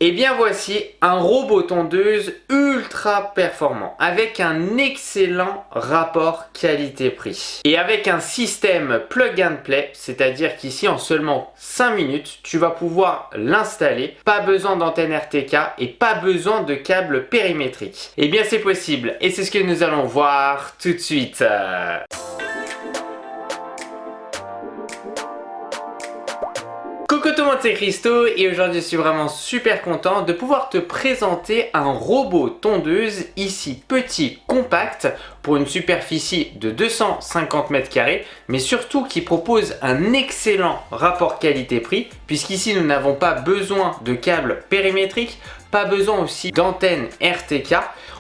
Et bien voici un robot tondeuse ultra performant avec un excellent rapport qualité-prix. Et avec un système plug and play, c'est-à-dire qu'ici en seulement 5 minutes, tu vas pouvoir l'installer. Pas besoin d'antenne RTK et pas besoin de câble périmétrique. Et bien c'est possible et c'est ce que nous allons voir tout de suite. Coucou tout le monde, c'est Christo et aujourd'hui je suis vraiment super content de pouvoir te présenter un robot tondeuse ici petit, compact pour une superficie de 250 m², mais surtout qui propose un excellent rapport qualité-prix puisqu'ici nous n'avons pas besoin de câble périmétrique, pas besoin aussi d'antenne RTK.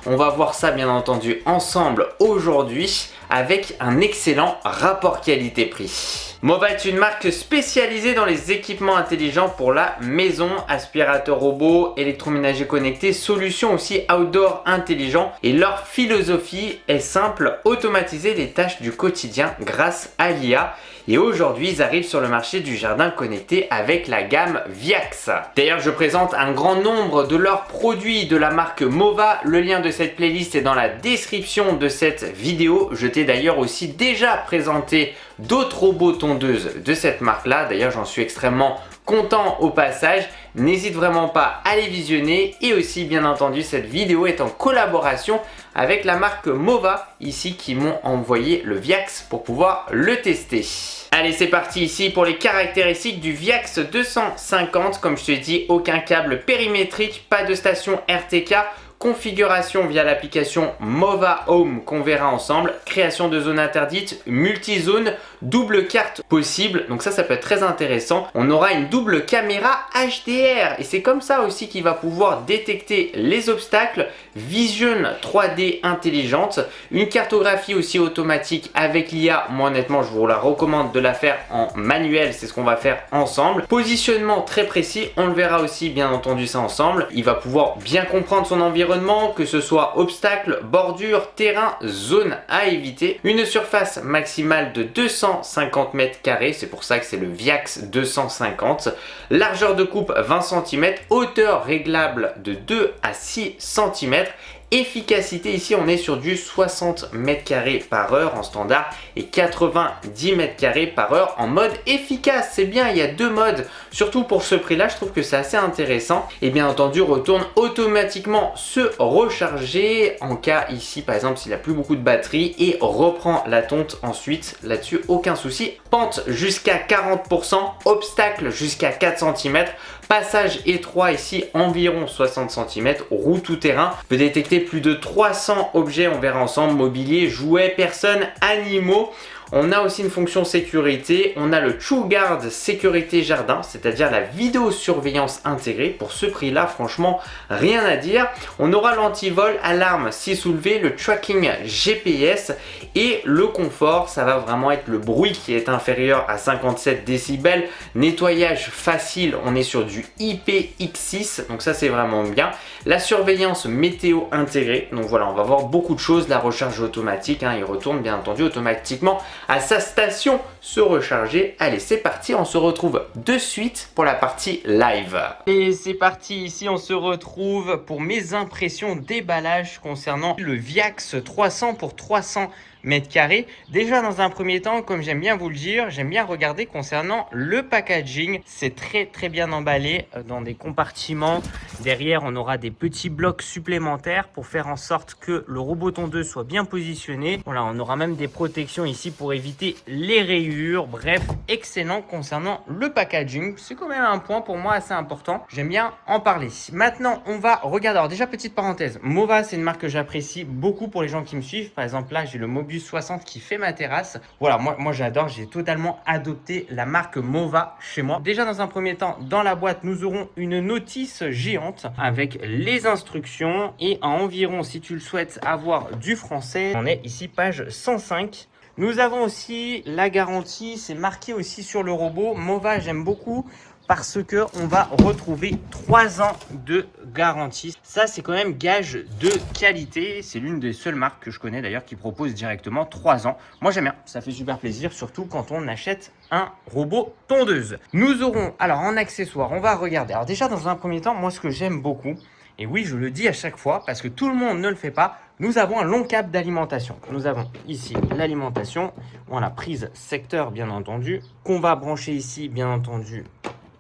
On va voir ça bien entendu ensemble aujourd'hui avec un excellent rapport qualité-prix. Mova est une marque spécialisée dans les équipements intelligents pour la maison, aspirateur robot, électroménager connecté, solutions aussi outdoor intelligents. Et leur philosophie est simple, automatiser les tâches du quotidien grâce à l'IA. Et aujourd'hui, ils arrivent sur le marché du jardin connecté avec la gamme Viax. D'ailleurs, je présente un grand nombre de leurs produits de la marque Mova. Le lien de cette playlist est dans la description de cette vidéo. Je t'ai d'ailleurs aussi déjà présenté d'autres robots tondeuses de cette marque-là. D'ailleurs, j'en suis extrêmement content au passage. N'hésite vraiment pas à les visionner. Et aussi, bien entendu, cette vidéo est en collaboration avec la marque Mova, ici, qui m'ont envoyé le Viax pour pouvoir le tester. Allez, c'est parti ici pour les caractéristiques du Viax 250. Comme je te l'ai dit, aucun câble périmétrique, pas de station RTK. Configuration via l'application Mova Home qu'on verra ensemble, création de zones interdites, multi-zone, double carte possible, donc ça peut être très intéressant. On aura une double caméra HDR et c'est comme ça aussi qu'il va pouvoir détecter les obstacles, vision 3D intelligente, une cartographie aussi automatique avec l'IA. Moi honnêtement je vous la recommande de la faire en manuel, c'est ce qu'on va faire ensemble. Positionnement très précis, on le verra aussi bien entendu ça ensemble. Il va pouvoir bien comprendre son environnement, que ce soit obstacles, bordures, terrain, zone à éviter. Une surface maximale de 250 m², c'est pour ça que c'est le Viax 250. Largeur de coupe 20 cm, hauteur réglable de 2 à 6 cm. Efficacité, ici on est sur du 60 m² par heure en standard et 90 m² par heure en mode efficace. C'est bien, il y a deux modes, surtout pour ce prix là je trouve que c'est assez intéressant. Et bien entendu retourne automatiquement se recharger en cas ici par exemple s'il n'a plus beaucoup de batterie et reprend la tonte ensuite, là-dessus aucun souci. Pente jusqu'à 40%, obstacle jusqu'à 4 cm. Passage étroit ici environ 60 cm, roue tout terrain, peut détecter plus de 300 objets, on verra ensemble, mobilier, jouets, personnes, animaux. On a aussi une fonction sécurité, on a le TrueGuard sécurité jardin, c'est-à-dire la vidéosurveillance intégrée. Pour ce prix-là, franchement, rien à dire. On aura l'antivol, alarme si soulevé, le tracking GPS et le confort, ça va vraiment être le bruit qui est inférieur à 57 décibels. Nettoyage facile, on est sur du IPX6, donc ça c'est vraiment bien. La surveillance météo intégrée, donc voilà, on va voir beaucoup de choses. La recharge automatique, il retourne bien entendu automatiquement à sa station se recharger. Allez, c'est parti, on se retrouve de suite pour la partie live. Et c'est parti, ici on se retrouve pour mes impressions déballage concernant le Viax 300 pour 300 m². Déjà dans un premier temps, comme j'aime bien vous le dire, j'aime bien regarder concernant le packaging. C'est très bien emballé dans des compartiments. Derrière on aura des petits blocs supplémentaires pour faire en sorte que le robot tondeuse soit bien positionné. Voilà, on aura même des protections ici pour éviter les rayures. Bref, excellent concernant le packaging. C'est quand même un point pour moi assez important. J'aime bien en parler. Maintenant on va regarder. Alors déjà petite parenthèse, Mova c'est une marque que j'apprécie beaucoup pour les gens qui me suivent. Par exemple là j'ai le Mobius 60 qui fait ma terrasse. Voilà, moi j'adore, j'ai totalement adopté la marque Mova chez moi. Déjà dans un premier temps, dans la boîte, nous aurons une notice géante avec les instructions et à environ, si tu le souhaites, avoir du français. On est ici page 105. Nous avons aussi la garantie, c'est marqué aussi sur le robot. Mova, j'aime beaucoup parce que on va retrouver 3 ans de garantie. Ça, c'est quand même gage de qualité. C'est l'une des seules marques que je connais d'ailleurs qui propose directement 3 ans. Moi, j'aime bien. Ça fait super plaisir, surtout quand on achète un robot tondeuse. Nous aurons, alors en accessoire, on va regarder. Alors déjà, dans un premier temps, moi, ce que j'aime beaucoup, et oui, je le dis à chaque fois parce que tout le monde ne le fait pas, nous avons un long câble d'alimentation. Nous avons ici l'alimentation, voilà, prise secteur bien entendu, qu'on va brancher ici bien entendu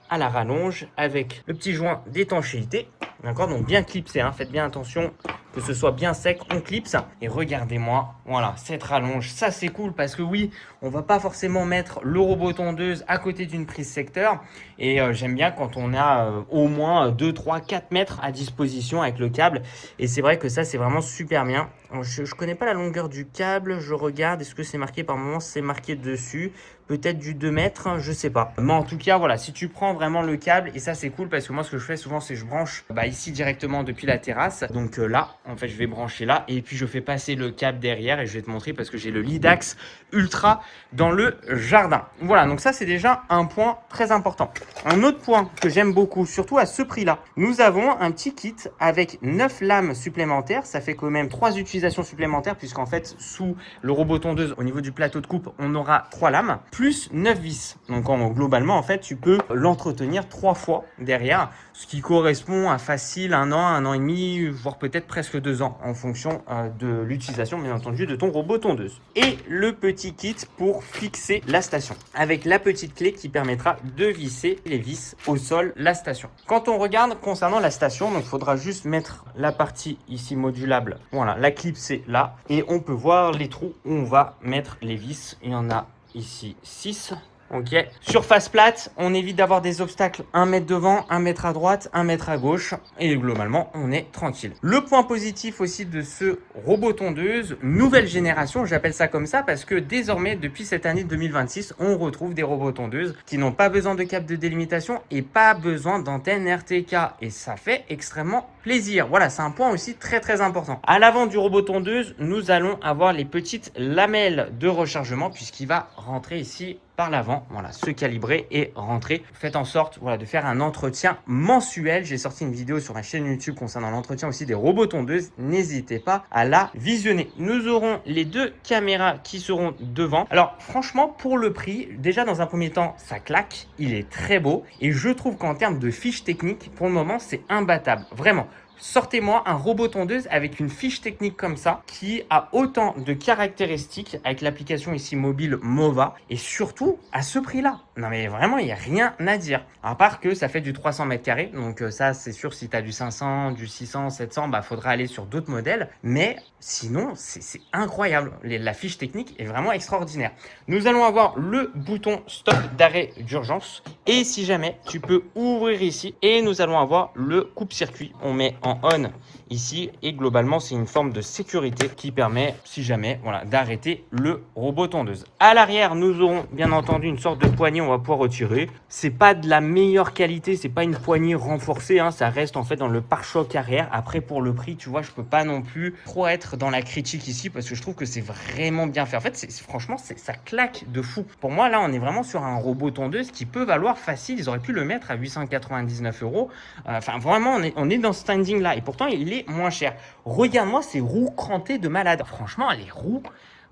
à la rallonge avec le petit joint d'étanchéité. D'accord, donc bien clipsé, hein. Faites bien attention que ce soit bien sec, on clipse. Et regardez-moi, voilà, cette rallonge, ça c'est cool parce que oui, on va pas forcément mettre le robot tondeuse à côté d'une prise secteur. Et j'aime bien quand on a au moins 2, 3, 4 mètres à disposition avec le câble. Et c'est vrai que ça, c'est vraiment super bien. Je ne connais pas la longueur du câble, je regarde, est-ce que c'est marqué par moment, c'est marqué dessus, peut-être du 2 mètres, je sais pas. Mais en tout cas, voilà, si tu prends vraiment le câble, et ça c'est cool parce que moi ce que je fais souvent, c'est que je branche ici directement depuis la terrasse. Donc là, en fait, je vais brancher là et puis je fais passer le câble derrière et je vais te montrer parce que j'ai le Lidax Ultra dans le jardin. Voilà, donc ça c'est déjà un point très important. Un autre point que j'aime beaucoup, surtout à ce prix-là, nous avons un petit kit avec 9 lames supplémentaires. Ça fait quand même 3 utilisations supplémentaires puisqu'en fait, sous le robot tondeuse, au niveau du plateau de coupe, on aura 3 lames plus 9 vis. Donc globalement, en fait, tu peux l'entretenir 3 fois derrière, ce qui correspond à facile 1 an et demi, voire peut-être presque 2 ans en fonction de l'utilisation, bien entendu, de ton robot tondeuse. Et le petit kit pour fixer la station avec la petite clé qui permettra de visser les vis au sol la station. Quand on regarde concernant la station, donc il faudra juste mettre la partie ici modulable. Voilà, la clip c'est là et on peut voir les trous où on va mettre les vis. Il y en a ici 6. Ok. Surface plate, on évite d'avoir des obstacles 1 mètre devant, 1 mètre à droite, 1 mètre à gauche. Et globalement, on est tranquille. Le point positif aussi de ce robot tondeuse, nouvelle génération, j'appelle ça comme ça parce que désormais, depuis cette année 2026, on retrouve des robots tondeuses qui n'ont pas besoin de câble de délimitation et pas besoin d'antenne RTK. Et ça fait extrêmement plaisir. Voilà, c'est un point aussi très très important. À l'avant du robot tondeuse, nous allons avoir les petites lamelles de rechargement puisqu'il va rentrer ici par l'avant, voilà, se calibrer et rentrer. Faites en sorte, voilà, de faire un entretien mensuel. J'ai sorti une vidéo sur ma chaîne YouTube concernant l'entretien aussi des robots tondeuses. N'hésitez pas à la visionner. Nous aurons les 2 caméras qui seront devant. Alors franchement, pour le prix, déjà dans un premier temps, ça claque. Il est très beau et je trouve qu'en termes de fiche technique, pour le moment, c'est imbattable. Vraiment. Sortez-moi un robot tondeuse avec une fiche technique comme ça qui a autant de caractéristiques avec l'application ici mobile Mova et surtout à ce prix-là. Non mais vraiment, il n'y a rien à dire. À part que ça fait du 300 mètres carrés. Donc ça, c'est sûr, si tu as du 500, du 600, 700, faudra aller sur d'autres modèles. Mais sinon, c'est incroyable. La fiche technique est vraiment extraordinaire. Nous allons avoir le bouton stop d'arrêt d'urgence. Et si jamais, tu peux ouvrir ici et nous allons avoir le coupe-circuit. On met en on ici et globalement c'est une forme de sécurité qui permet si jamais d'arrêter le robot tondeuse. À l'arrière nous aurons bien entendu une sorte de poignée, on va pouvoir retirer. C'est pas de la meilleure qualité, c'est pas une poignée renforcée, hein, ça reste en fait dans le pare-choc arrière. Après pour le prix tu vois je peux pas non plus trop être dans la critique ici parce que je trouve que c'est vraiment bien fait. En fait franchement ça claque de fou. Pour moi là on est vraiment sur un robot tondeuse qui peut valoir facile, ils auraient pu le mettre à 899 €. Enfin vraiment on est dans ce standing là et pourtant il est moins cher. Regarde-moi ces roues crantées de malade. Franchement, les roues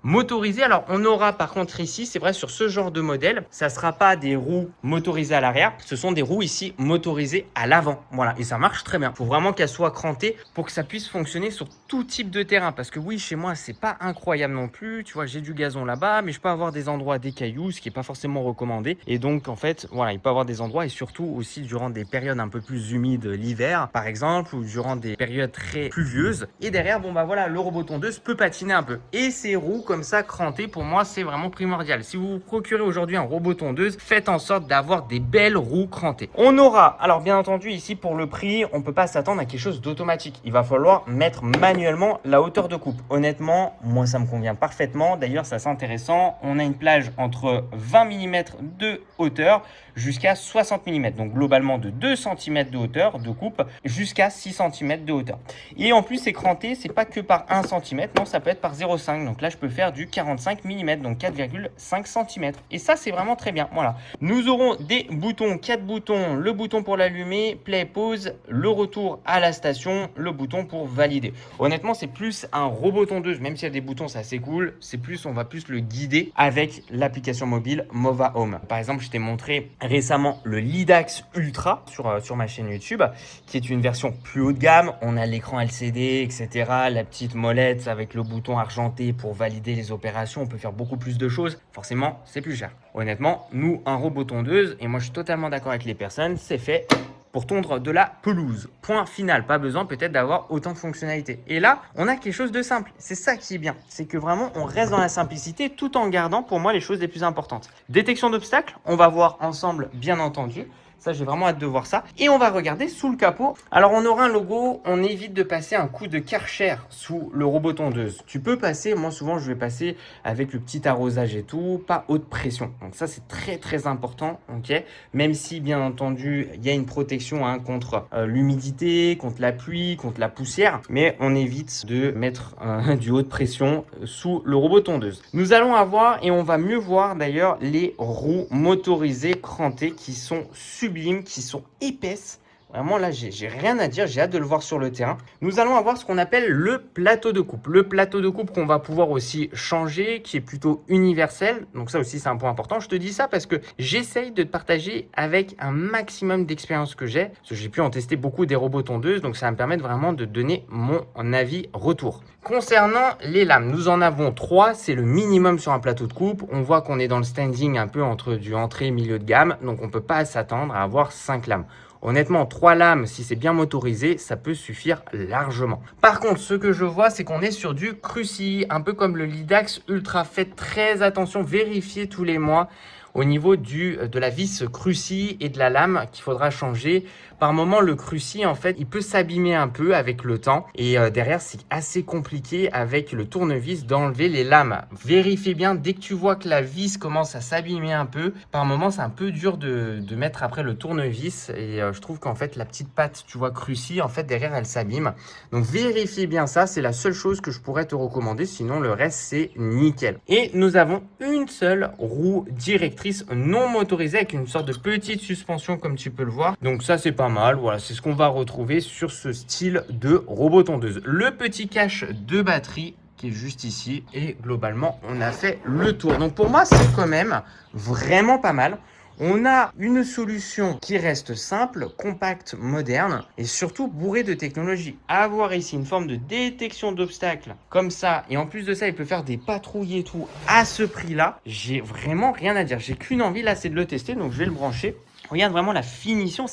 motorisées. Alors, on aura par contre ici, c'est vrai, sur ce genre de modèle, ça ne sera pas des roues motorisées à l'arrière. Ce sont des roues ici motorisées à l'avant. Voilà, et ça marche très bien. Il faut vraiment qu'elles soient crantées pour que ça puisse fonctionner sur tout type de terrain. Parce que oui, chez moi, c'est pas incroyable non plus. Tu vois, j'ai du gazon là-bas, mais je peux avoir des endroits, des cailloux, ce qui n'est pas forcément recommandé. Et donc, en fait, voilà, il peut y avoir des endroits et surtout aussi durant des périodes un peu plus humides l'hiver, par exemple, ou durant des périodes très pluvieuses. Et derrière, voilà, le robot tondeuse peut patiner un peu. Et ces roues comme ça crantées, pour moi, c'est vraiment primordial. Si vous vous procurez aujourd'hui un robot tondeuse, faites en sorte d'avoir des belles roues crantées. On aura, alors bien entendu, ici pour le prix, on peut pas s'attendre à quelque chose d'automatique. Il va falloir mettre manuellement la hauteur de coupe. Honnêtement, moi ça me convient parfaitement. D'ailleurs, ça c'est intéressant. On a une plage entre 20 mm de hauteur jusqu'à 60 mm. Donc globalement de 2 cm de hauteur de coupe jusqu'à 6 cm de hauteur. Et en plus, c'est cranté, c'est pas que par 1 cm, non, ça peut être par 0,5. Donc là, je peux faire faire du 45 mm, donc 4,5 cm. Et ça, c'est vraiment très bien. Voilà. Nous aurons des boutons, 4 boutons, le bouton pour l'allumer, play, pause, le retour à la station, le bouton pour valider. Honnêtement, c'est plus un robot tondeuse, même s'il y a des boutons, c'est assez cool. C'est plus, on va plus le guider avec l'application mobile Mova Home. Par exemple, je t'ai montré récemment le Lidax Ultra sur ma chaîne YouTube, qui est une version plus haut de gamme. On a l'écran LCD, etc. La petite molette avec le bouton argenté pour valider les opérations. On peut faire beaucoup plus de choses. Forcément, c'est plus cher. Honnêtement, nous, un robot tondeuse, et moi je suis totalement d'accord avec les personnes, c'est fait pour tondre de la pelouse. Point final, pas besoin peut-être d'avoir autant de fonctionnalités. Et là, on a quelque chose de simple. C'est ça qui est bien. C'est que vraiment, on reste dans la simplicité tout en gardant pour moi les choses les plus importantes. Détection d'obstacles, on va voir ensemble bien entendu. Ça, j'ai vraiment hâte de voir ça. Et on va regarder sous le capot. Alors, on aura un logo. On évite de passer un coup de Karcher sous le robot tondeuse. Tu peux passer, moi souvent, je vais passer avec le petit arrosage et tout, pas haute pression. Donc ça, c'est très, très important, ok. Même si, bien entendu, il y a une protection contre l'humidité, contre la pluie, contre la poussière. Mais on évite de mettre du haute pression sous le robot tondeuse. Nous allons avoir, et on va mieux voir d'ailleurs, les roues motorisées crantées qui sont sublimes, qui sont épaisses. Vraiment là, j'ai rien à dire, j'ai hâte de le voir sur le terrain. Nous allons avoir ce qu'on appelle le plateau de coupe. Le plateau de coupe qu'on va pouvoir aussi changer, qui est plutôt universel. Donc ça aussi, c'est un point important. Je te dis ça parce que j'essaye de te partager avec un maximum d'expérience que j'ai. Parce que j'ai pu en tester beaucoup des robots tondeuses. Donc ça va me permettre vraiment de donner mon avis retour. Concernant les lames, nous en avons 3. C'est le minimum sur un plateau de coupe. On voit qu'on est dans le standing un peu entre du entrée et milieu de gamme. Donc on ne peut pas s'attendre à avoir 5 lames. Honnêtement, 3 lames, si c'est bien motorisé, ça peut suffire largement. Par contre, ce que je vois, c'est qu'on est sur du Cruci, un peu comme le Lidax Ultra. Faites très attention, vérifiez tous les mois au niveau de la vis Cruci et de la lame qu'il faudra changer. Par moment, le Cruci, en fait, il peut s'abîmer un peu avec le temps. Et derrière, c'est assez compliqué avec le tournevis d'enlever les lames. Vérifiez bien, dès que tu vois que la vis commence à s'abîmer un peu, par moment, c'est un peu dur de mettre après le tournevis. Et je trouve qu'en fait, la petite patte, tu vois, Cruci, en fait, derrière, elle s'abîme. Donc, vérifiez bien ça. C'est la seule chose que je pourrais te recommander. Sinon, le reste, c'est nickel. Et nous avons une seule roue directrice non motorisée avec une sorte de petite suspension, comme tu peux le voir. Donc, ça, c'est pas mal. Voilà, c'est ce qu'on va retrouver sur ce style de robot tondeuse. Le petit cache de batterie qui est juste ici et globalement on a fait le tour. Donc pour moi c'est quand même vraiment pas mal. On a une solution qui reste simple, compacte, moderne et surtout bourrée de technologie. Avoir ici une forme de détection d'obstacles comme ça et en plus de ça il peut faire des patrouilles et tout à ce prix là, j'ai vraiment rien à dire. J'ai qu'une envie là, c'est de le tester, donc je vais le brancher. Regarde vraiment la finition,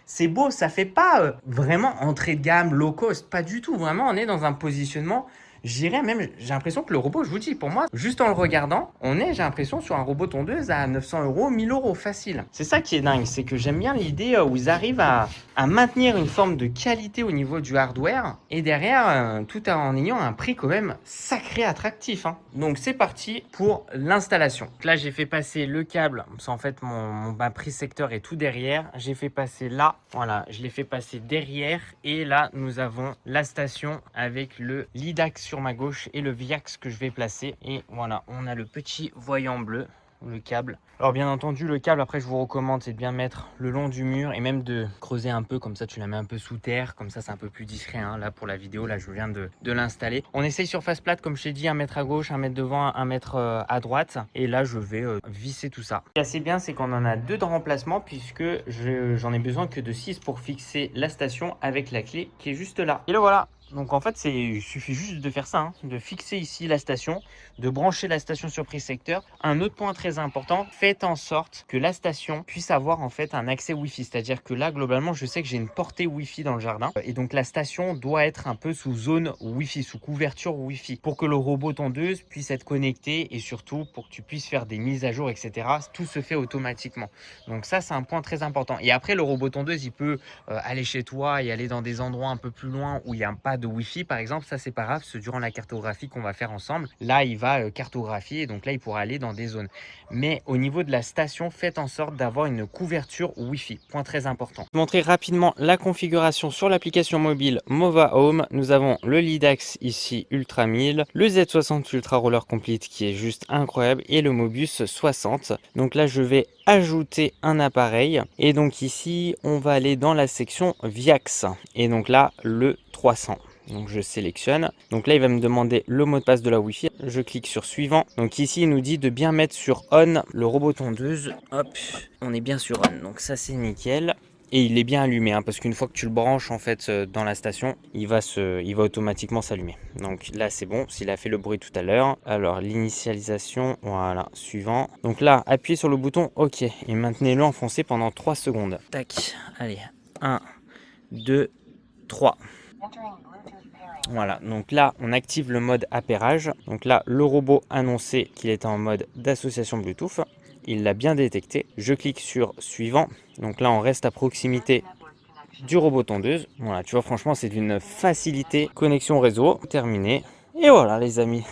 c'est beau, ça fait pas vraiment entrée de gamme, low cost, pas du tout. Vraiment, on est dans un positionnement, j'irais même, j'ai l'impression que le robot, je vous dis, pour moi, juste en le regardant, j'ai l'impression, sur un robot tondeuse à 900 €, 1000 € facile. C'est ça qui est dingue, c'est que j'aime bien l'idée où ils arrivent à maintenir une forme de qualité au niveau du hardware et derrière, tout en ayant un prix quand même sacré attractif. Donc c'est parti pour l'installation. Là, j'ai fait passer le câble, c'est en fait ma prise secteur est tout derrière. J'ai fait passer là, voilà, je l'ai fait passer derrière et là, nous avons la station avec le Lidax sur ma gauche et le Viax que je vais placer. Et voilà, on a le petit voyant bleu, le câble. Alors bien entendu le câble, après je vous recommande, c'est de bien mettre le long du mur et même de creuser un peu, comme ça tu la mets un peu sous terre, comme ça c'est un peu plus discret. Là pour la vidéo, là je viens de l'installer. On essaye surface plate comme je t'ai dit, 1 mètre à gauche, 1 mètre devant, 1 mètre à droite. Et là je vais visser tout ça. Ce qui est assez bien, c'est qu'on en a 2 de remplacement puisque j'en ai besoin que de 6 pour fixer la station avec la clé qui est juste là. Et le voilà. Donc en fait, il suffit juste de faire ça, de fixer ici la station, de brancher la station sur prise secteur. Un autre point très important, faites en sorte que la station puisse avoir en fait un accès Wi-Fi. C'est-à-dire que là, globalement, je sais que j'ai une portée Wi-Fi dans le jardin. Et donc la station doit être un peu sous zone Wi-Fi, sous couverture Wi-Fi, pour que le robot tondeuse puisse être connecté et surtout pour que tu puisses faire des mises à jour, etc. Tout se fait automatiquement. Donc ça, c'est un point très important. Et après, le robot tondeuse, il peut aller chez toi et aller dans des endroits un peu plus loin où il n'y a pas de de Wi-Fi par exemple, ça c'est pas grave, parce que durant la cartographie qu'on va faire ensemble, là il va cartographier et donc là il pourra aller dans des zones. Mais au niveau de la station, faites en sorte d'avoir une couverture Wi-Fi, point très important. Je vais montrer rapidement la configuration sur l'application mobile Mova Home. Nous avons le Lidax ici Ultra 1000, le Z60 Ultra Roller Complete qui est juste incroyable et le Mobus 60. Donc là je vais ajouter un appareil et donc ici on va aller dans la section Viax et donc là le 300. Donc je sélectionne. Donc là il va me demander le mot de passe de la Wi-Fi. Je clique sur suivant. Donc ici il nous dit de bien mettre sur on le robot tondeuse. Hop, on est bien sur on. Donc ça c'est nickel. Et il est bien allumé hein, parce qu'une fois que tu le branches en fait dans la station, il va automatiquement s'allumer. Donc là c'est bon, s'il a fait le bruit tout à l'heure. Alors l'initialisation, voilà, suivant. Donc là, appuyez sur le bouton OK et maintenez-le enfoncé pendant 3 secondes. Tac, allez, 1, 2, 3. Voilà, donc là on active le mode appairage. Donc là le robot annonçait qu'il était en mode d'association Bluetooth. Il l'a bien détecté. Je clique sur suivant. Donc là on reste à proximité du robot tondeuse. Voilà, tu vois franchement c'est d'une facilité. Connexion réseau, terminé. Et voilà les amis,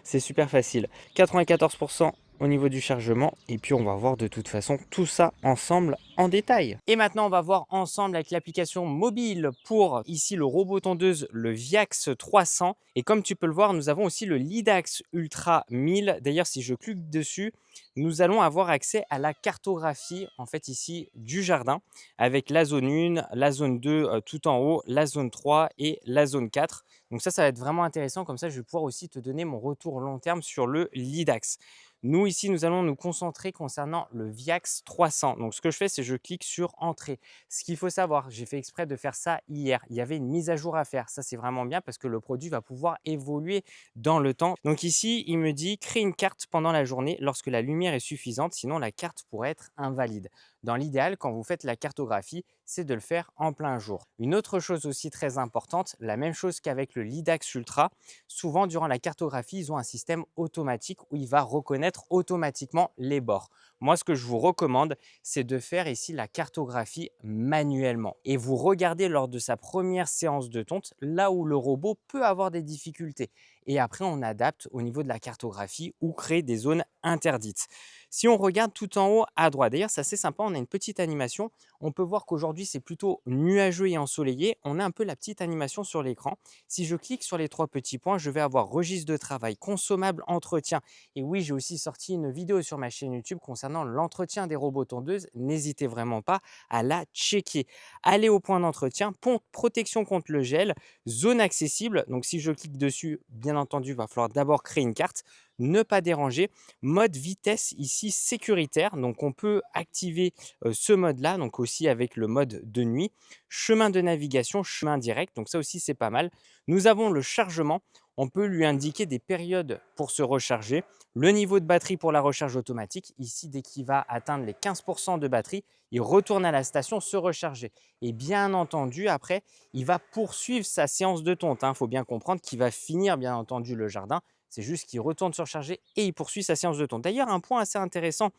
c'est super facile. 94% au niveau du chargement et puis on va voir de toute façon tout ça ensemble en détail. Et maintenant on va voir ensemble avec l'application mobile pour ici le robot tondeuse, le Viax 300 et comme tu peux le voir nous avons aussi le Lidax Ultra 1000. D'ailleurs si je clique dessus nous allons avoir accès à la cartographie en fait ici du jardin avec la zone 1, la zone 2 tout en haut, la zone 3 et la zone 4. Donc ça va être vraiment intéressant, comme ça je vais pouvoir aussi te donner mon retour long terme sur le Lidax. Nous ici, nous allons nous concentrer concernant le Viax 300. Donc ce que je fais, c'est que je clique sur entrée. Ce qu'il faut savoir, j'ai fait exprès de faire ça hier. Il y avait une mise à jour à faire. Ça, c'est vraiment bien parce que le produit va pouvoir évoluer dans le temps. Donc ici, il me dit créer une carte pendant la journée lorsque la lumière est suffisante. Sinon, la carte pourrait être invalide. Dans l'idéal, quand vous faites la cartographie, c'est de le faire en plein jour. Une autre chose aussi très importante, la même chose qu'avec le Lidax Ultra, souvent durant la cartographie, ils ont un système automatique où il va reconnaître automatiquement les bords. Moi, ce que je vous recommande, c'est de faire ici la cartographie manuellement. Et vous regardez lors de sa première séance de tonte, là où le robot peut avoir des difficultés. Et après, on adapte au niveau de la cartographie ou crée des zones interdites. Si on regarde tout en haut à droite, d'ailleurs, c'est assez sympa, on a une petite animation. On peut voir qu'aujourd'hui, c'est plutôt nuageux et ensoleillé. On a un peu la petite animation sur l'écran. Si je clique sur les 3 petits points, je vais avoir registre de travail, consommable, entretien. Et oui, j'ai aussi sorti une vidéo sur ma chaîne YouTube concernant l'entretien des robots tondeuses. N'hésitez vraiment pas à la checker. Allez au point d'entretien, protection contre le gel, zone accessible. Donc si je clique dessus, bien entendu, il va falloir d'abord créer une carte. Ne pas déranger, mode vitesse ici sécuritaire, donc on peut activer ce mode là, donc aussi avec le mode de nuit, chemin de navigation, chemin direct, donc ça aussi c'est pas mal. Nous avons le chargement, on peut lui indiquer des périodes pour se recharger, le niveau de batterie pour la recharge automatique, ici dès qu'il va atteindre les 15% de batterie, il retourne à la station se recharger. Et bien entendu après, il va poursuivre sa séance de tonte, il faut bien comprendre qu'il va finir bien entendu le jardin. C'est juste qu'il retourne surcharger et il poursuit sa séance de tonte. D'ailleurs, un point assez intéressant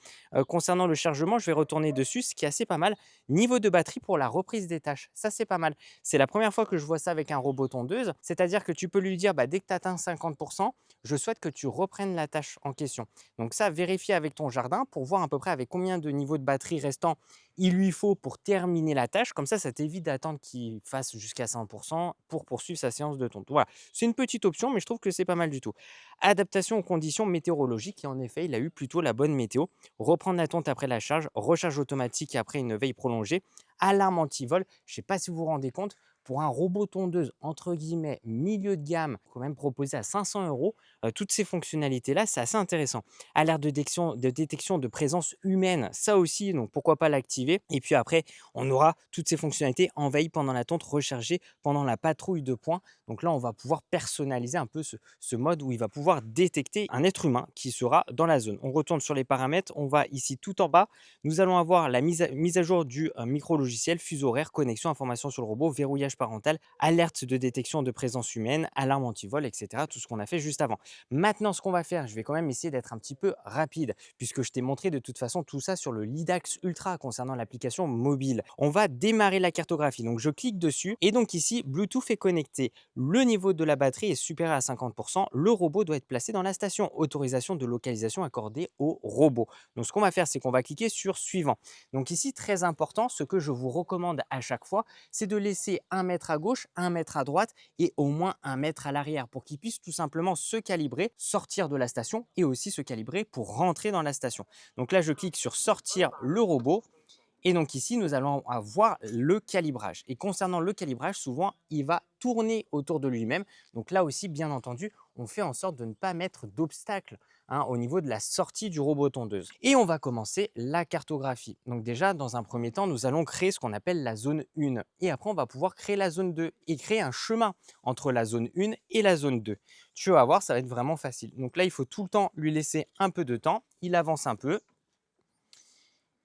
concernant le chargement, je vais retourner dessus, ce qui est assez pas mal. Niveau de batterie pour la reprise des tâches, ça c'est pas mal. C'est la première fois que je vois ça avec un robot tondeuse, c'est-à-dire que tu peux lui dire dès que tu atteins 50%, je souhaite que tu reprennes la tâche en question. Donc ça, vérifie avec ton jardin pour voir à peu près avec combien de niveau de batterie restant il lui faut pour terminer la tâche. Comme ça t'évite d'attendre qu'il fasse jusqu'à 100% pour poursuivre sa séance de tonte. Voilà, c'est une petite option, mais je trouve que c'est pas mal du tout. Adaptation aux conditions météorologiques et en effet, il a eu plutôt la bonne météo. Reprendre la tonte après la charge, recharge automatique après une veille prolongée, alarme anti-vol. Je ne sais pas si vous vous rendez compte, pour un robot tondeuse, entre guillemets, milieu de gamme, quand même proposé à 500 €, toutes ces fonctionnalités-là, c'est assez intéressant. Alerte de détection de présence humaine, ça aussi, donc pourquoi pas l'activer. Et puis après, on aura toutes ces fonctionnalités en veille pendant la tonte, rechargée pendant la patrouille de points. Donc là, on va pouvoir personnaliser un peu ce mode où il va pouvoir détecter un être humain qui sera dans la zone. On retourne sur les paramètres, on va ici tout en bas. Nous allons avoir la mise à jour du micro-logiciel, fuseau horaire, connexion, information sur le robot, verrouillage affichage parental, alerte de détection de présence humaine, alarme antivol, etc. Tout ce qu'on a fait juste avant. Maintenant, ce qu'on va faire, je vais quand même essayer d'être un petit peu rapide puisque je t'ai montré de toute façon tout ça sur le Lidax Ultra concernant l'application mobile. On va démarrer la cartographie. Donc, je clique dessus et donc ici, Bluetooth est connecté. Le niveau de la batterie est supérieur à 50%. Le robot doit être placé dans la station. Autorisation de localisation accordée au robot. Donc, ce qu'on va faire, c'est qu'on va cliquer sur suivant. Donc ici, très important, ce que je vous recommande à chaque fois, c'est de laisser 1 mètre à gauche, 1 mètre à droite et au moins 1 mètre à l'arrière pour qu'il puisse tout simplement se calibrer, sortir de la station et aussi se calibrer pour rentrer dans la station. Donc là, je clique sur sortir le robot. Et donc ici, nous allons avoir le calibrage. Et concernant le calibrage, souvent, il va tourner autour de lui-même. Donc là aussi, bien entendu, on fait en sorte de ne pas mettre d'obstacle au niveau de la sortie du robot tondeuse. Et on va commencer la cartographie. Donc déjà, dans un premier temps, nous allons créer ce qu'on appelle la zone 1. Et après, on va pouvoir créer la zone 2 et créer un chemin entre la zone 1 et la zone 2. Tu vas voir, ça va être vraiment facile. Donc là, il faut tout le temps lui laisser un peu de temps. Il avance un peu.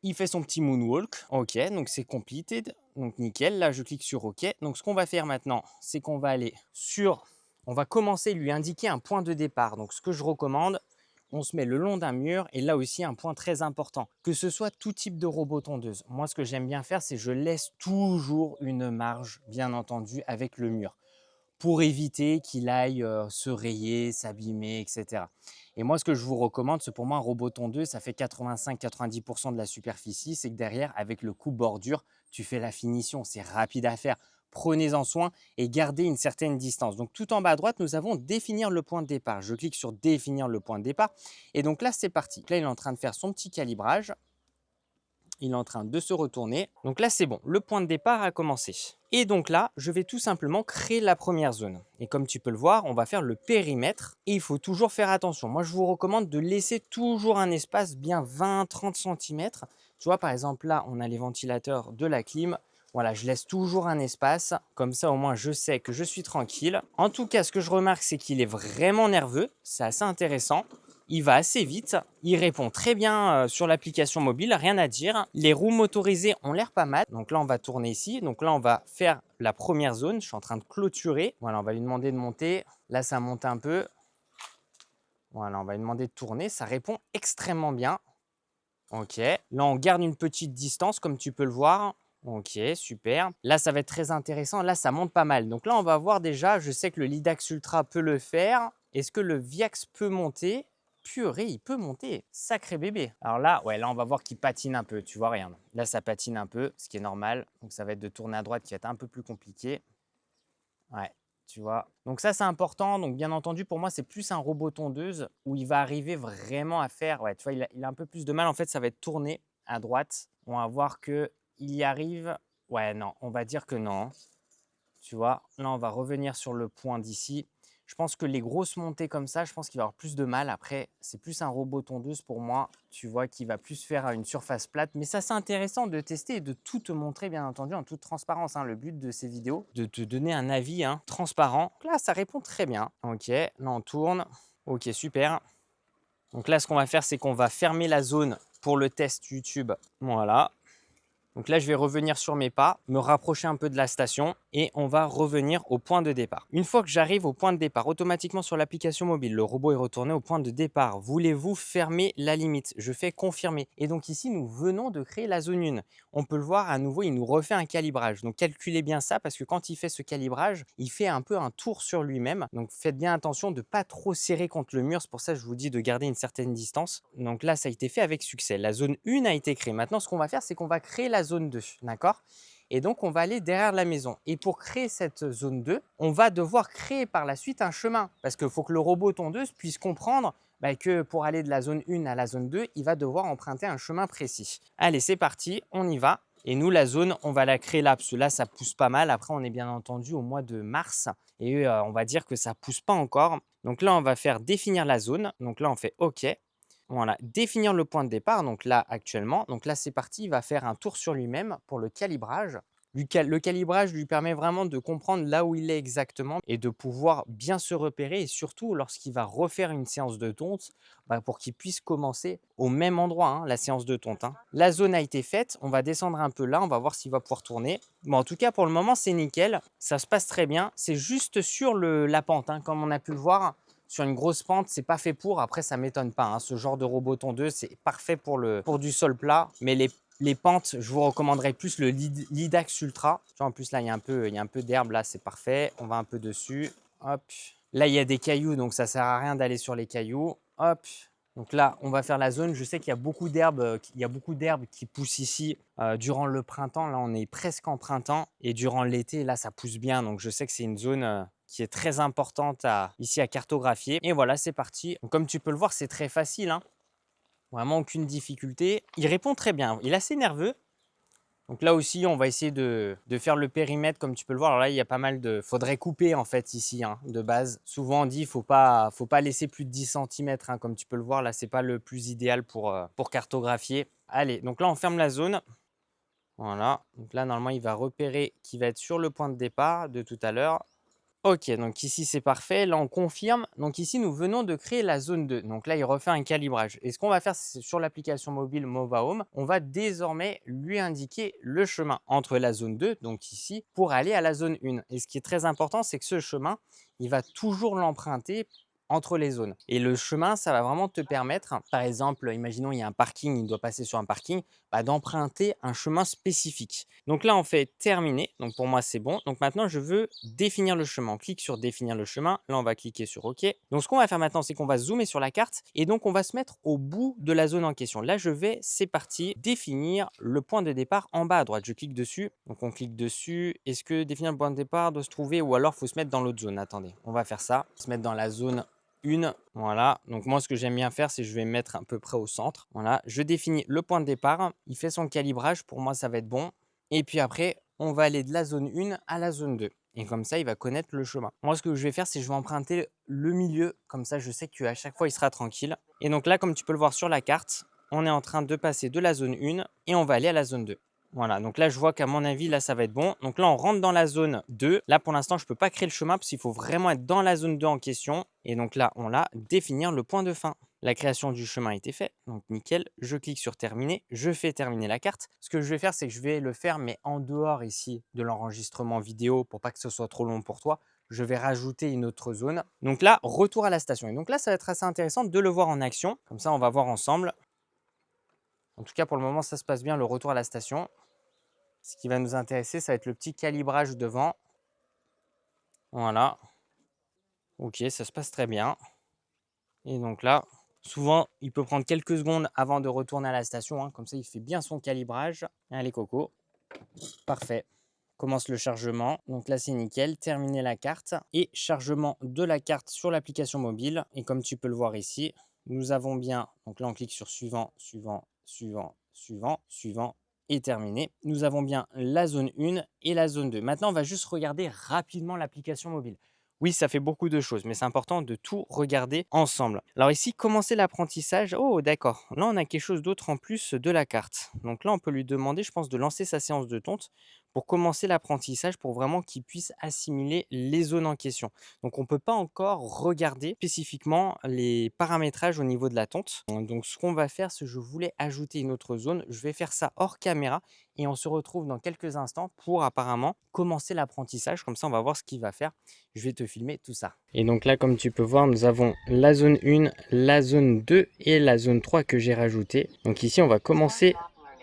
Il fait son petit moonwalk. OK, donc c'est completed. Donc nickel. Là, je clique sur OK. Donc ce qu'on va faire maintenant, c'est qu'on va aller sur... On va commencer à lui indiquer un point de départ. Donc ce que je recommande, on se met le long d'un mur. Et là aussi, un point très important, que ce soit tout type de robot tondeuse. Moi, ce que j'aime bien faire, c'est je laisse toujours une marge, bien entendu, avec le mur, pour éviter qu'il aille se rayer, s'abîmer, etc. Et moi, ce que je vous recommande, c'est pour moi un robot tondeuse, ça fait 85-90% de la superficie. C'est que derrière, avec le coupe-bordure, tu fais la finition. C'est rapide à faire. Prenez-en soin et gardez une certaine distance. Donc, tout en bas à droite, nous avons définir le point de départ. Je clique sur définir le point de départ. Et donc là, c'est parti. Là, il est en train de faire son petit calibrage. Il est en train de se retourner. Donc là, c'est bon. Le point de départ a commencé. Et donc là, je vais tout simplement créer la première zone. Et comme tu peux le voir, on va faire le périmètre. Et il faut toujours faire attention. Moi, je vous recommande de laisser toujours un espace bien 20-30 cm. Tu vois, par exemple, là, on a les ventilateurs de la clim. Voilà, je laisse toujours un espace. Comme ça, au moins, je sais que je suis tranquille. En tout cas, ce que je remarque, c'est qu'il est vraiment nerveux. C'est assez intéressant. Il va assez vite, il répond très bien sur l'application mobile, rien à dire. Les roues motorisées ont l'air pas mal. Donc là, on va tourner ici. Donc là, on va faire la première zone. Je suis en train de clôturer. Voilà, on va lui demander de monter. Là, ça monte un peu. Voilà, on va lui demander de tourner. Ça répond extrêmement bien. OK. Là, on garde une petite distance, comme tu peux le voir. OK, super. Là, ça va être très intéressant. Là, ça monte pas mal. Donc là, on va voir déjà, je sais que le Lidax Ultra peut le faire. Est-ce que le Viax peut monter? Purée, il peut monter. Sacré bébé. Alors là, ouais, là, on va voir qu'il patine un peu. Tu vois, regarde. Là, ça patine un peu, ce qui est normal. Donc, ça va être de tourner à droite qui va être un peu plus compliqué. Ouais, tu vois. Donc ça, c'est important. Donc bien entendu, pour moi, c'est plus un robot tondeuse où il va arriver vraiment à faire, ouais, tu vois, il a un peu plus de mal. En fait, ça va être tourné à droite. On va voir qu'il y arrive. Ouais, non, on va dire que non. Tu vois, là, on va revenir sur le point d'ici. Je pense que les grosses montées comme ça, je pense qu'il va avoir plus de mal. Après, c'est plus un robot tondeuse pour moi, tu vois, qui va plus faire une surface plate. Mais ça, c'est intéressant de tester et de tout te montrer, bien entendu, en toute transparence. Le but de ces vidéos, de te donner un avis transparent. Là, ça répond très bien. OK, là, on tourne. OK, super. Donc là, ce qu'on va faire, c'est qu'on va fermer la zone pour le test YouTube. Voilà. Donc là, je vais revenir sur mes pas, me rapprocher un peu de la station et on va revenir au point de départ. Une fois que j'arrive au point de départ, automatiquement sur l'application mobile, le robot est retourné au point de départ. Voulez-vous fermer la limite? Je fais confirmer. Et donc ici, nous venons de créer la zone 1. On peut le voir à nouveau, il nous refait un calibrage. Donc calculez bien ça parce que quand il fait ce calibrage, il fait un peu un tour sur lui-même. Donc faites bien attention de ne pas trop serrer contre le mur. C'est pour ça que je vous dis de garder une certaine distance. Donc là, ça a été fait avec succès. La zone 1 a été créée. Maintenant, ce qu'on va faire, c'est qu'on va créer la zone 2, d'accord? Et donc, on va aller derrière la maison. Et pour créer cette zone 2, on va devoir créer par la suite un chemin. Parce qu'il faut que le robot tondeuse puisse comprendre que pour aller de la zone 1 à la zone 2, il va devoir emprunter un chemin précis. Allez, c'est parti, on y va. Et nous, la zone, on va la créer là, parce que là, ça pousse pas mal. Après, on est bien entendu au mois de mars. Et on va dire que ça pousse pas encore. Donc là, on va faire définir la zone. Donc là, on fait OK. Voilà, définir le point de départ, donc là actuellement. Donc là, c'est parti, il va faire un tour sur lui-même pour le calibrage. Le calibrage lui permet vraiment de comprendre là où il est exactement et de pouvoir bien se repérer et surtout lorsqu'il va refaire une séance de tonte, pour qu'il puisse commencer au même endroit, hein, la séance de tonte, hein. La zone a été faite, on va descendre un peu là, on va voir s'il va pouvoir tourner. Bon, en tout cas, pour le moment, c'est nickel, ça se passe très bien. C'est juste sur la pente, hein, comme on a pu le voir. Sur une grosse pente, c'est pas fait pour. Après, ça m'étonne pas, hein. Ce genre de robot tondeuse, c'est parfait pour du sol plat. Mais les pentes, je vous recommanderais plus le Lidax Ultra. Tu vois, en plus, là, il y a un peu d'herbe. Là, c'est parfait. On va un peu dessus. Hop. Là, il y a des cailloux, donc ça sert à rien d'aller sur les cailloux. Hop. Donc là, on va faire la zone. Je sais qu'il y a beaucoup d'herbes qui poussent ici durant le printemps. Là, on est presque en printemps. Et durant l'été, là, ça pousse bien. Donc, je sais que c'est une zone qui est très importante ici à cartographier. Et voilà, c'est parti. Donc, comme tu peux le voir, c'est très facile, hein. Vraiment aucune difficulté. Il répond très bien. Il est assez nerveux. Donc là aussi, on va essayer de faire le périmètre comme tu peux le voir. Alors là, il y a pas mal de... Faudrait couper en fait ici, hein, de base. Souvent on dit faut pas laisser plus de 10 cm, hein, comme tu peux le voir. Là, c'est pas le plus idéal pour cartographier. Allez, donc là, on ferme la zone. Voilà. Donc là, normalement, il va repérer qu'il va être sur le point de départ de tout à l'heure. Ok, donc ici c'est parfait. Là on confirme. Donc ici nous venons de créer la zone 2. Donc là il refait un calibrage. Et ce qu'on va faire c'est sur l'application mobile Mova Home, on va désormais lui indiquer le chemin entre la zone 2, donc ici, pour aller à la zone 1. Et ce qui est très important, c'est que ce chemin, il va toujours l'emprunter entre les zones. Et le chemin, ça va vraiment te permettre, par exemple, imaginons il y a un parking, il doit passer sur un parking, d'emprunter un chemin spécifique. Donc là, on fait terminer. Donc pour moi, c'est bon. Donc maintenant, je veux définir le chemin. On clique sur définir le chemin. Là, on va cliquer sur OK. Donc ce qu'on va faire maintenant, c'est qu'on va zoomer sur la carte et donc on va se mettre au bout de la zone en question. Là, je vais, c'est parti, définir le point de départ en bas à droite. Je clique dessus. Donc on clique dessus. Est-ce que définir le point de départ doit se trouver ou alors il faut se mettre dans l'autre zone? Attendez, on va faire ça. Se mettre dans la zone 1, voilà. Donc moi, ce que j'aime bien faire, c'est que je vais me mettre à peu près au centre. Voilà, je définis le point de départ. Il fait son calibrage. Pour moi, ça va être bon. Et puis après, on va aller de la zone 1 à la zone 2. Et comme ça, il va connaître le chemin. Moi, ce que je vais faire, c'est que je vais emprunter le milieu. Comme ça, je sais qu'à chaque fois, il sera tranquille. Et donc là, comme tu peux le voir sur la carte, on est en train de passer de la zone 1 et on va aller à la zone 2. Voilà, donc là, je vois qu'à mon avis, là, ça va être bon. Donc là, on rentre dans la zone 2. Là, pour l'instant, je ne peux pas créer le chemin parce qu'il faut vraiment être dans la zone 2 en question. Et donc là, on l'a, définir le point de fin. La création du chemin a été faite, donc nickel. Je clique sur terminer, je fais terminer la carte. Ce que je vais faire, c'est que je vais le faire, mais en dehors ici de l'enregistrement vidéo pour pas que ce soit trop long pour toi. Je vais rajouter une autre zone. Donc là, retour à la station. Et donc là, ça va être assez intéressant de le voir en action. Comme ça, on va voir ensemble. En tout cas, pour le moment, ça se passe bien, le retour à la station. Ce qui va nous intéresser, ça va être le petit calibrage devant. Voilà. Ok, ça se passe très bien. Et donc là, souvent, il peut prendre quelques secondes avant de retourner à la station, hein. Comme ça, il fait bien son calibrage. Allez, Coco. Parfait. Commence le chargement. Donc là, c'est nickel. Terminer la carte. Et chargement de la carte sur l'application mobile. Et comme tu peux le voir ici, nous avons bien... Donc là, on clique sur suivant, suivant, suivant, suivant, suivant. Et terminé. Nous avons bien la zone 1 et la zone 2. Maintenant, on va juste regarder rapidement l'application mobile. Oui, ça fait beaucoup de choses, mais c'est important de tout regarder ensemble. Alors ici, commencer l'apprentissage. Oh, d'accord. Là, on a quelque chose d'autre en plus de la carte. Donc là, on peut lui demander, je pense, de lancer sa séance de tonte pour commencer l'apprentissage, pour vraiment qu'il puisse assimiler les zones en question. Donc, on ne peut pas encore regarder spécifiquement les paramétrages au niveau de la tonte. Donc, ce qu'on va faire, c'est que je voulais ajouter une autre zone. Je vais faire ça hors caméra et on se retrouve dans quelques instants pour apparemment commencer l'apprentissage. Comme ça, on va voir ce qu'il va faire. Je vais te filmer tout ça. Et donc là, comme tu peux voir, nous avons la zone 1, la zone 2 et la zone 3 que j'ai rajoutée. Donc ici, on va commencer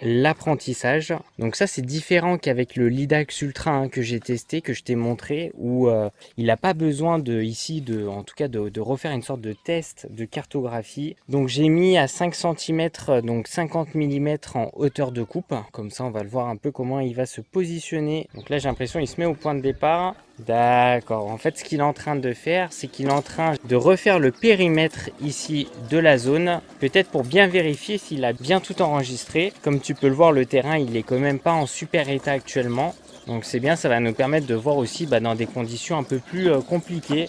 l'apprentissage. Donc ça, c'est différent qu'avec le Lidax Ultra, hein, que j'ai testé, que je t'ai montré, où il n'a pas besoin en tout cas de refaire une sorte de test de cartographie. Donc j'ai mis à 5 cm, donc 50 mm en hauteur de coupe. Comme ça, on va le voir un peu comment il va se positionner. Donc là, j'ai l'impression qu'il se met au point de départ. D'accord, en fait ce qu'il est en train de faire, c'est qu'il est en train de refaire le périmètre ici de la zone, peut-être pour bien vérifier s'il a bien tout enregistré. Comme tu peux le voir, le terrain il est quand même pas en super état actuellement, donc c'est bien, ça va nous permettre de voir aussi dans des conditions un peu plus compliquées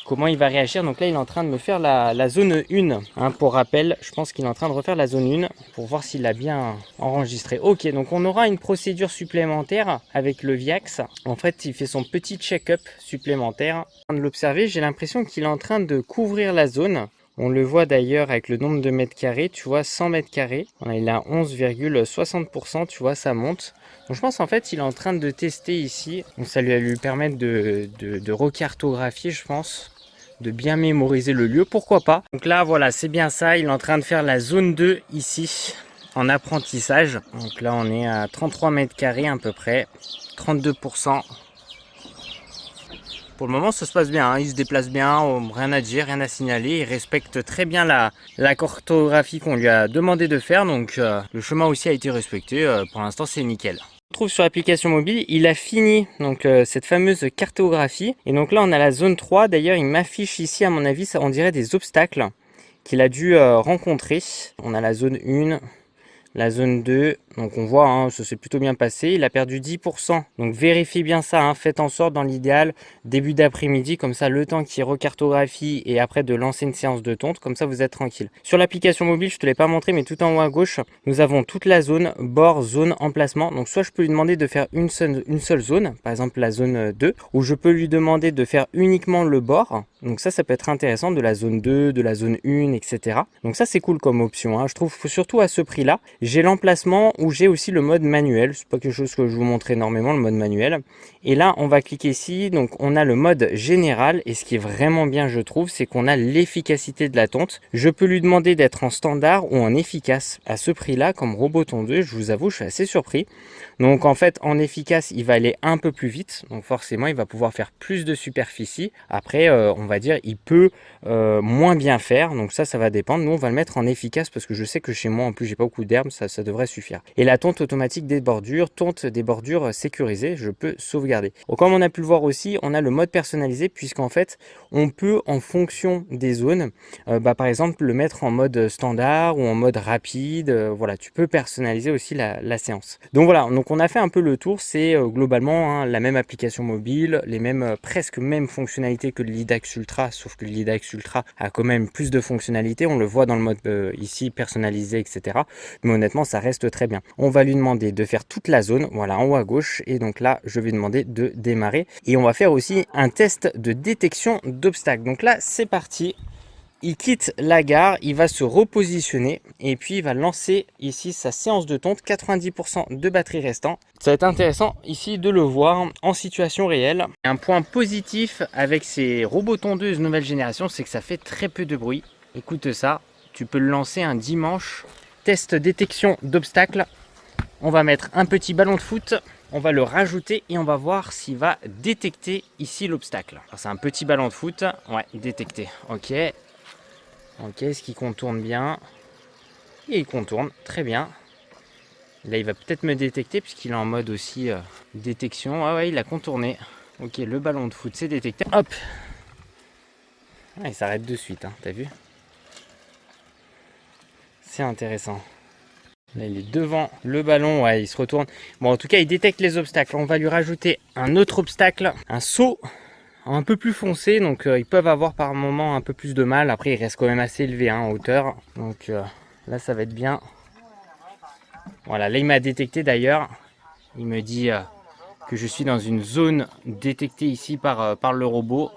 comment il va réagir. Donc là, il est en train de me faire la zone 1. Hein, pour rappel, je pense qu'il est en train de refaire la zone 1 pour voir s'il a bien enregistré. Ok, donc on aura une procédure supplémentaire avec le Viax. En fait, il fait son petit check-up supplémentaire. En train de l'observer, j'ai l'impression qu'il est en train de couvrir la zone. On le voit d'ailleurs avec le nombre de mètres carrés, tu vois, 100 mètres carrés. Il a 11,60%, tu vois, ça monte. Donc je pense en fait il est en train de tester ici. Donc ça lui permettre de recartographier, je pense, de bien mémoriser le lieu, pourquoi pas. Donc là voilà, c'est bien ça, il est en train de faire la zone 2 ici, en apprentissage. Donc là on est à 33 mètres carrés à peu près, 32%. Pour le moment, ça se passe bien, hein. Il se déplace bien, rien à dire, rien à signaler. Il respecte très bien la cartographie qu'on lui a demandé de faire. Donc, le chemin aussi a été respecté. Pour l'instant, c'est nickel. On trouve sur l'application mobile, il a fini donc cette fameuse cartographie. Et donc là, on a la zone 3. D'ailleurs, il m'affiche ici, à mon avis, ça, on dirait des obstacles qu'il a dû rencontrer. On a la zone 1. La zone 2, donc on voit, hein, ça s'est plutôt bien passé. Il a perdu 10%. Donc vérifiez bien ça. Hein, faites en sorte, dans l'idéal, début d'après-midi, comme ça, le temps qu'il recartographie et après de lancer une séance de tonte, comme ça, vous êtes tranquille. Sur l'application mobile, je ne te l'ai pas montré, mais tout en haut à gauche, nous avons toute la zone, bord, zone, emplacement. Donc soit je peux lui demander de faire une seule zone, par exemple la zone 2, ou je peux lui demander de faire uniquement le bord. Donc ça peut être intéressant, de la zone 2, de la zone 1, etc. Donc ça, c'est cool comme option. Hein. Je trouve surtout à ce prix-là. J'ai l'emplacement où j'ai aussi le mode manuel. C'est pas quelque chose que je vous montre énormément, le mode manuel. Et là, on va cliquer ici. Donc, on a le mode général. Et ce qui est vraiment bien, je trouve, c'est qu'on a l'efficacité de la tonte. Je peux lui demander d'être en standard ou en efficace. À ce prix-là, comme robot tondeuse, je vous avoue, je suis assez surpris. Donc, en fait, en efficace, il va aller un peu plus vite. Donc, forcément, il va pouvoir faire plus de superficie. Après, on va dire, il peut moins bien faire. Donc, ça va dépendre. Nous, on va le mettre en efficace parce que je sais que chez moi, en plus, j'ai pas beaucoup d'herbes. Ça devrait suffire. Et la tonte automatique des bordures, tonte des bordures sécurisées, je peux sauvegarder. Donc, comme on a pu le voir aussi, on a le mode personnalisé puisqu'en fait, on peut en fonction des zones, par exemple, le mettre en mode standard ou en mode rapide. Voilà, tu peux personnaliser aussi la séance. Donc voilà, donc on a fait un peu le tour. C'est globalement hein, la même application mobile, les mêmes presque mêmes fonctionnalités que le Lidax Ultra, sauf que le Lidax Ultra a quand même plus de fonctionnalités. On le voit dans le mode ici personnalisé, etc. Mais honnêtement, ça reste très bien. On va lui demander de faire toute la zone, voilà, en haut à gauche. Et donc là, je vais demander de démarrer. Et on va faire aussi un test de détection d'obstacles. Donc là, c'est parti. Il quitte la gare, il va se repositionner et puis il va lancer ici sa séance de tonte, 90% de batterie restant. Ça va être intéressant ici de le voir en situation réelle. Un point positif avec ces robots tondeuses nouvelle génération, c'est que ça fait très peu de bruit. Écoute ça, tu peux le lancer un dimanche. Test détection d'obstacles. On va mettre un petit ballon de foot. On va le rajouter et on va voir s'il va détecter ici l'obstacle. C'est un petit ballon de foot. Ouais, détecté. Ok. Ok, est-ce qu'il contourne bien? Et il contourne, très bien. Là, il va peut-être me détecter puisqu'il est en mode aussi détection. Ah ouais, il a contourné. Ok, le ballon de foot, c'est détecté. Hop! Ah, il s'arrête de suite, hein, t'as vu? C'est intéressant. Là, il est devant le ballon, ouais, il se retourne. Bon, en tout cas, il détecte les obstacles. On va lui rajouter un autre obstacle, un saut un peu plus foncé. Donc, ils peuvent avoir par moment un peu plus de mal. Après, il reste quand même assez élevé hein, en hauteur. Donc, là, ça va être bien. Voilà, là, il m'a détecté d'ailleurs. Il me dit que je suis dans une zone détectée ici par le robot.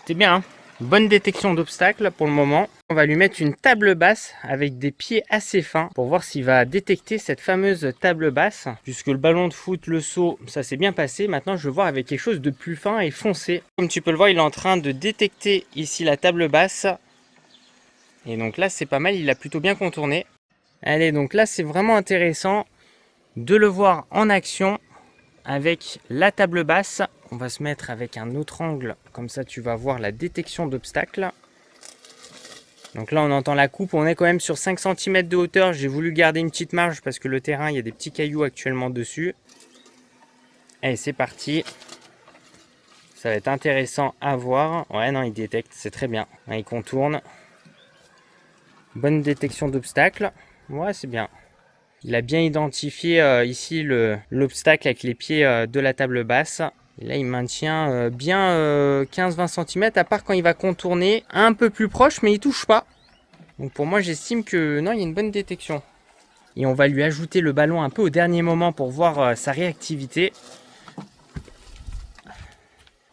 C'est bien, hein? Bonne détection d'obstacles pour le moment. On va lui mettre une table basse avec des pieds assez fins pour voir s'il va détecter cette fameuse table basse. Puisque le ballon de foot, le saut, ça s'est bien passé. Maintenant, je vais voir avec quelque chose de plus fin et foncé. Comme tu peux le voir, il est en train de détecter ici la table basse. Et donc là, c'est pas mal, il a plutôt bien contourné. Allez, donc là, c'est vraiment intéressant de le voir en action avec la table basse. On va se mettre avec un autre angle, comme ça tu vas voir la détection d'obstacles. Donc là on entend la coupe, on est quand même sur 5 cm de hauteur. J'ai voulu garder une petite marge parce que le terrain, il y a des petits cailloux actuellement dessus. Allez, c'est parti. Ça va être intéressant à voir. Ouais, non, il détecte, c'est très bien. Il contourne. Bonne détection d'obstacles. Ouais, c'est bien. Il a bien identifié ici l'obstacle avec les pieds de la table basse. Et là, il maintient bien 15-20 cm, à part quand il va contourner un peu plus proche, mais il touche pas. Donc pour moi, j'estime que non, il y a une bonne détection. Et on va lui ajouter le ballon un peu au dernier moment pour voir sa réactivité.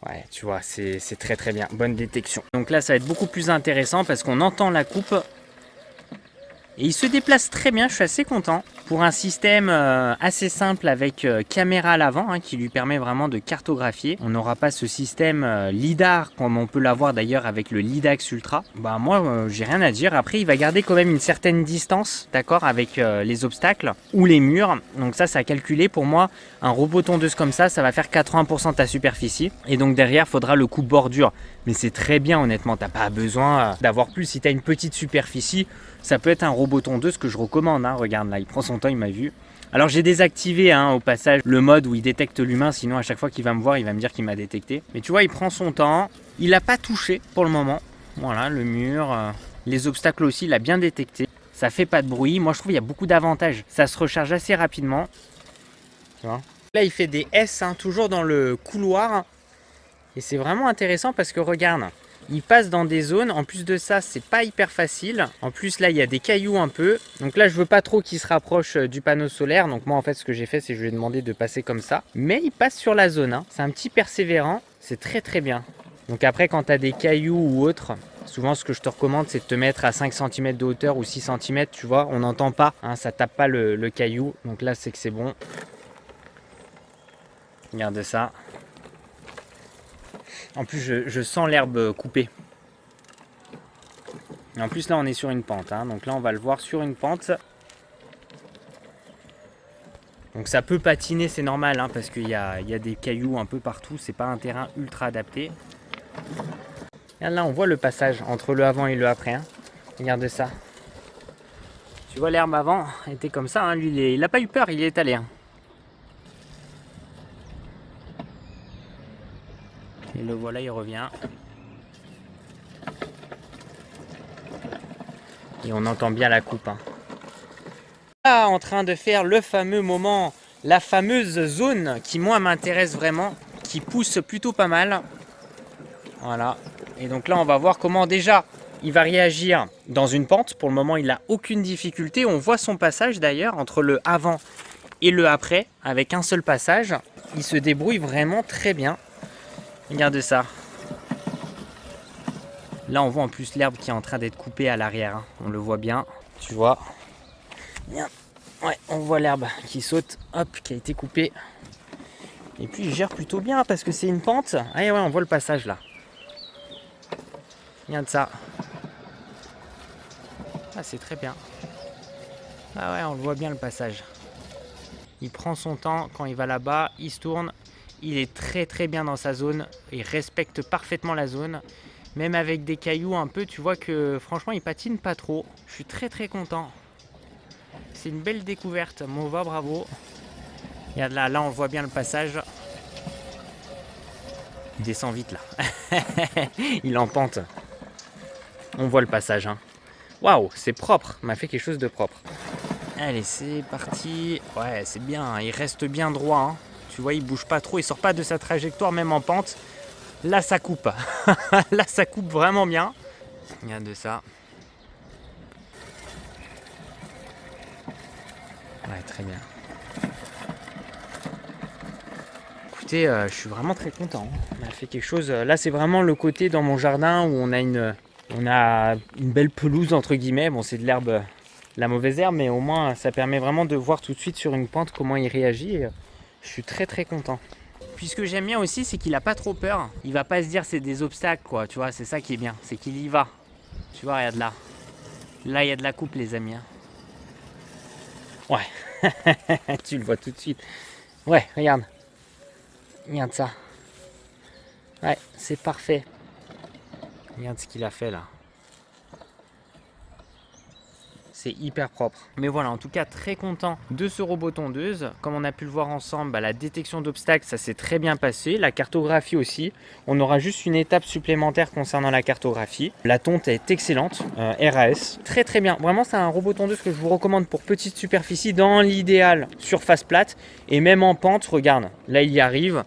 Ouais, tu vois, c'est très très bien. Bonne détection. Donc là, ça va être beaucoup plus intéressant parce qu'on entend la coupe. Et il se déplace très bien, je suis assez content. Pour un système assez simple avec caméra à l'avant qui lui permet vraiment de cartographier. On n'aura pas ce système lidar comme on peut l'avoir d'ailleurs avec le Lidax Ultra. Bah moi j'ai rien à dire. Après il va garder quand même une certaine distance, d'accord, avec les obstacles ou les murs. Donc ça a calculé pour moi. Un robot tondeuse comme ça va faire 80% de ta superficie. Et donc derrière il faudra le coup bordure. Mais c'est très bien honnêtement, t'as pas besoin d'avoir plus. Si tu as une petite superficie, ça peut être un robot tondeuse que je recommande. Regarde là, il prend son temps, il m'a vu. Alors j'ai désactivé au passage le mode où il détecte l'humain, sinon à chaque fois qu'il va me voir, il va me dire qu'il m'a détecté. Mais tu vois, il prend son temps, il n'a pas touché pour le moment. Voilà, le mur, les obstacles aussi, il a bien détecté. Ça fait pas de bruit, moi je trouve qu'il y a beaucoup d'avantages. Ça se recharge assez rapidement. Tu vois. Là il fait des S, toujours dans le couloir. Et c'est vraiment intéressant parce que regarde, il passe dans des zones, en plus de ça c'est pas hyper facile, en plus là il y a des cailloux un peu, donc là je veux pas trop qu'il se rapproche du panneau solaire, donc moi en fait ce que j'ai fait c'est que je lui ai demandé de passer comme ça, mais il passe sur la zone, c'est un petit persévérant, c'est très très bien. Donc après quand tu as des cailloux ou autres, souvent ce que je te recommande c'est de te mettre à 5 cm de hauteur ou 6 cm, tu vois, on n'entend pas, ça tape pas le caillou, donc là c'est que c'est bon. Regarde ça. En plus, je sens l'herbe coupée. Et en plus, là, on est sur une pente. Donc là, on va le voir sur une pente. Donc ça peut patiner, c'est normal, parce qu'il y a des cailloux un peu partout. C'est pas un terrain ultra adapté. Et là, on voit le passage entre le avant et le après. Regarde ça. Tu vois, l'herbe avant était comme ça. Lui, il n'a pas eu peur, il est allé. Et le voilà, il revient. Et on entend bien la coupe. Là, en train de faire le fameux moment, la fameuse zone qui moi m'intéresse vraiment, qui pousse plutôt pas mal. Voilà. Et donc là, on va voir comment déjà il va réagir dans une pente. Pour le moment, il n'a aucune difficulté. On voit son passage d'ailleurs entre le avant et le après, avec un seul passage. Il se débrouille vraiment très bien. Regarde ça. Là, on voit en plus l'herbe qui est en train d'être coupée à l'arrière. On le voit bien, tu vois. Bien. Ouais, on voit l'herbe qui saute, hop, qui a été coupée. Et puis, il gère plutôt bien parce que c'est une pente. Ah ouais, on voit le passage là. Regarde ça. Ah, c'est très bien. Ah ouais, on le voit bien le passage. Il prend son temps quand il va là-bas, il se tourne. Il est très très bien dans sa zone. Il respecte parfaitement la zone. Même avec des cailloux un peu, tu vois que franchement, il patine pas trop. Je suis très très content. C'est une belle découverte. Mova, bravo. Regarde là, on voit bien le passage. Il descend vite là. Il est en pente. On voit le passage. Waouh, c'est propre. Il m'a fait quelque chose de propre. Allez, c'est parti. Ouais, c'est bien. Il reste bien droit. Tu vois, il bouge pas trop. Il sort pas de sa trajectoire, même en pente. Là, ça coupe. Là, ça coupe vraiment bien. Regarde ça. Ouais, très bien. Écoutez, je suis vraiment très content. On a fait quelque chose. Là, c'est vraiment le côté dans mon jardin où on a une belle pelouse, entre guillemets. Bon, c'est de l'herbe, la mauvaise herbe, mais au moins, ça permet vraiment de voir tout de suite sur une pente comment il réagit. Et je suis très, très content. Puis ce que j'aime bien aussi, c'est qu'il n'a pas trop peur. Il va pas se dire c'est des obstacles, quoi. Tu vois, c'est ça qui est bien. C'est qu'il y va. Tu vois, regarde là. Là, il y a de la coupe, les amis. Ouais. Tu le vois tout de suite. Ouais, regarde. Regarde ça. Ouais, c'est parfait. Regarde ce qu'il a fait là. c'est hyper propre. Mais voilà, en tout cas, très content de ce robot tondeuse. Comme on a pu le voir ensemble, la détection d'obstacles, ça s'est très bien passé. La cartographie aussi. On aura juste une étape supplémentaire concernant la cartographie. La tonte est excellente, RAS. Très très bien. Vraiment, c'est un robot tondeuse que je vous recommande pour petite superficie. Dans l'idéal, surface plate. Et même en pente, regarde, là il y arrive.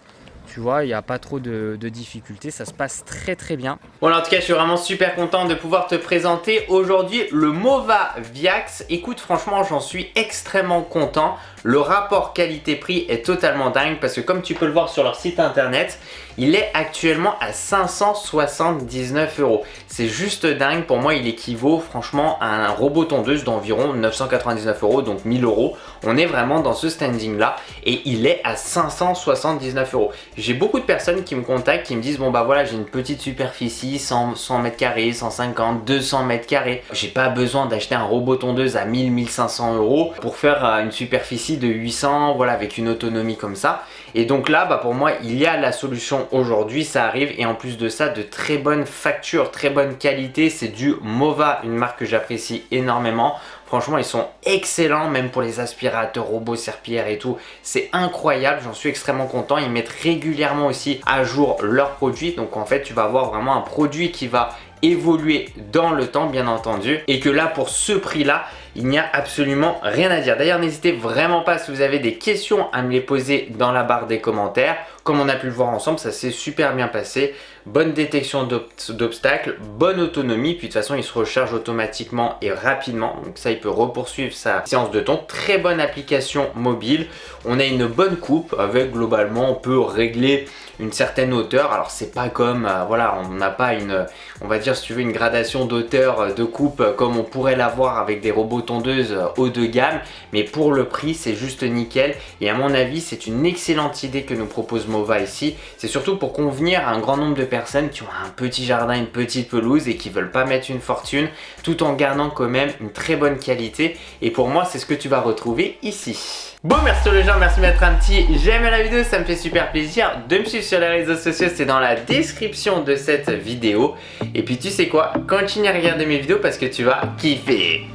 Tu vois, il n'y a pas trop de difficultés, ça se passe très très bien. Bon, en tout cas, je suis vraiment super content de pouvoir te présenter aujourd'hui le Mova Viax. Écoute, franchement, j'en suis extrêmement content. Le rapport qualité-prix est totalement dingue parce que comme tu peux le voir sur leur site internet, il est actuellement à 579 €. C'est juste dingue. Pour moi, il équivaut franchement à un robot tondeuse d'environ 999 €, donc 1000 €. On est vraiment dans ce standing là et il est à 579 €. J'ai beaucoup de personnes qui me contactent, qui me disent bon bah voilà, j'ai une petite superficie, 100 m², 150, 200 m². J'ai pas besoin d'acheter un robot tondeuse à 1000-1500 € pour faire une superficie de 800, voilà, avec une autonomie comme ça. Et donc là, pour moi, il y a la solution aujourd'hui, ça arrive. Et en plus de ça, de très bonne facture, très bonne qualité. C'est du Mova, une marque que j'apprécie énormément. Franchement, ils sont excellents, même pour les aspirateurs, robots, serpillères et tout. C'est incroyable, j'en suis extrêmement content. Ils mettent régulièrement aussi à jour leurs produits. Donc en fait, tu vas avoir vraiment un produit qui va évoluer dans le temps, bien entendu. Et que là, pour ce prix-là, il n'y a absolument rien à dire. D'ailleurs, n'hésitez vraiment pas, si vous avez des questions, à me les poser dans la barre des commentaires. Comme on a pu le voir ensemble, ça s'est super bien passé. Bonne détection d'obstacles, bonne autonomie. Puis de toute façon, il se recharge automatiquement et rapidement. Donc ça, il peut repoursuivre sa séance de tonte. Très bonne application mobile. On a une bonne coupe avec, globalement, on peut régler une certaine hauteur. Alors c'est pas comme, voilà, on n'a pas une, on va dire si tu veux, une gradation d'auteur de coupe comme on pourrait l'avoir avec des robots tondeuses haut de gamme. Mais pour le prix, c'est juste nickel. Et à mon avis, c'est une excellente idée que nous propose Mova ici. C'est surtout pour convenir à un grand nombre de personnes qui ont un petit jardin, une petite pelouse et qui veulent pas mettre une fortune tout en gardant quand même une très bonne qualité. Et pour moi, c'est ce que tu vas retrouver ici. Bon, merci les gens, merci de mettre un petit j'aime à la vidéo, ça me fait super plaisir. De me suivre sur les réseaux sociaux, c'est dans la description de cette vidéo. Et puis tu sais quoi, continue à regarder mes vidéos parce que tu vas kiffer.